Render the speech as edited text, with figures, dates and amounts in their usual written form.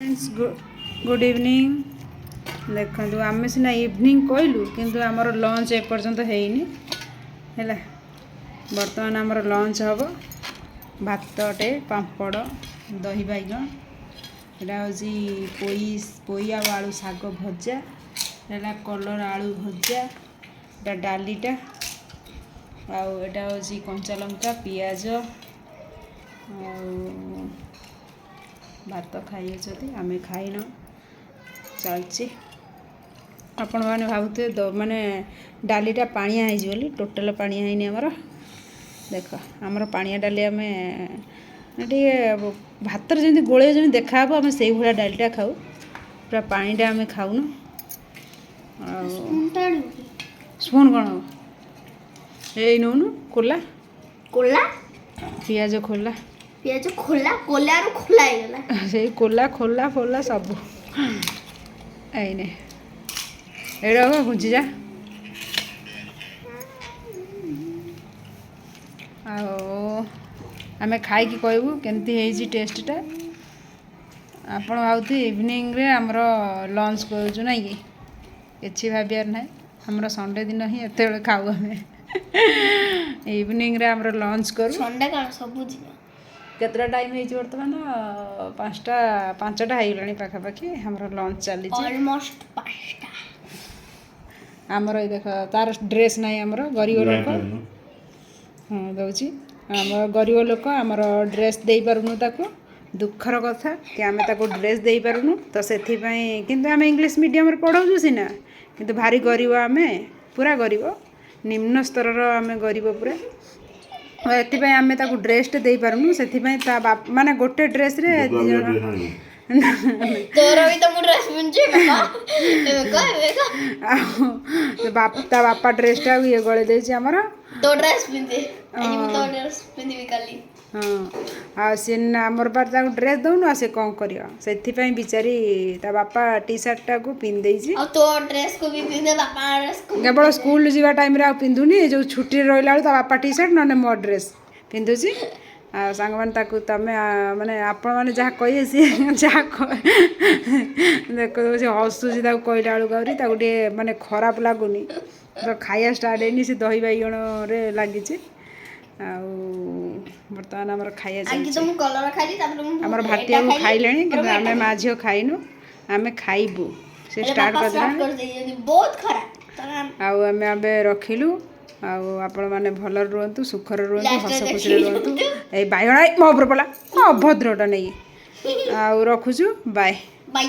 Friends good evening. देखो आम सीना इवनिंग कहलु किंतु आमर लंच एपर्यंत होनी है। बर्तमान आमर लंच हम भातटे पापड़ दही बैगन यहाँ हूँ पोई आलू शाग भजा है कलर आलू भजा यहाँ डालीटा आटा हूँ कंचा लंका पियाज भात खाई आम खाइन चलती आपण मैंने भावुए माने डालीटा पानिया बोली टोटाल पानिया है आमर। देख आमर पानिया डाली आम टे भात जमी गोले जमी देखा आम से भाया डालीटा खाऊ पूरा पानीटा आम खाऊन स्पून कौन हम ये नौनु खोला कोला पियाज खोला पियाज खोला कोला रो खोला ହେଇଗଲା से कोला खोला फोला सब आईने एड़ा घुंची जा आमे खाई की कहबू केमती हेजी टेस्टटा आपण भावती इवनिंग रे हमरो लंच करूछु ना कि किछि भाबियार ना हमरो संडे दिन ही एते बेले खाऊ हमें इवनिंग रे हमरो लंच करू संडे का सब जीवा केतरा टाइम है बर्तमान 5टा हो पाखापाखि हमरो लंच चली ऑलमोस्ट 5टा आमर देख तार ड्रेस ना आमर गरीब लोक हाँ दौची आम गरीब लोक आमर ड्रेस दे पारुनु ताको दुखर कथा कि आम ताको ड्रेस दे पारुनु तो से किंतु आम इंग्लिश मीडियम रे पढ़ाऊँ सीना किंतु भारी गरीब आम पूरा गरीब निम्न स्तर आम गरीब पूरा एपाई आम ड्रेसटे दे पारुनु से माने गोटे ड्रेस रे तोर भी तो ड्रेस पिनछे ता बापा ड्रेसटा ये गले देछि हमर तो ड्रेस पिनदे अनि म तो ड्रेस पिनबी काली हाँ सी आमर बार ड्रेस दौनु से कौन कर से बिचारी ता बापा टी सार्टा को पिन देछि तो ड्रेस को भी पिनदे बापा ड्रेस को केवल स्कूल जीवा टाइम रे पिंधुनी जो छुट्टी रहा ता बापा टी सार्ट ना मो ड्रेस पिंधुची आ सांग मान ताकू तमे माने आपण माने जहाँ कहे सी जहाँ देख से हसुची कहला बेलू गौरी टे माने खराब लगुनि तो खाया स्टार्ट है सी दही बैगण रे लगी बर्तमान आमर खाया आमर भातिया को खाइले कि आम माँ झील खाइनु आम खाइबू से स्टार्ट कर बहुत खराब आम रखिलु आपण मैंने भल रुहतु सुखर रुहतु हस खुशी रुहतु ये बैगण मो उपर पड़ा अभद्रटा नहीं रखुचु बाय बाय।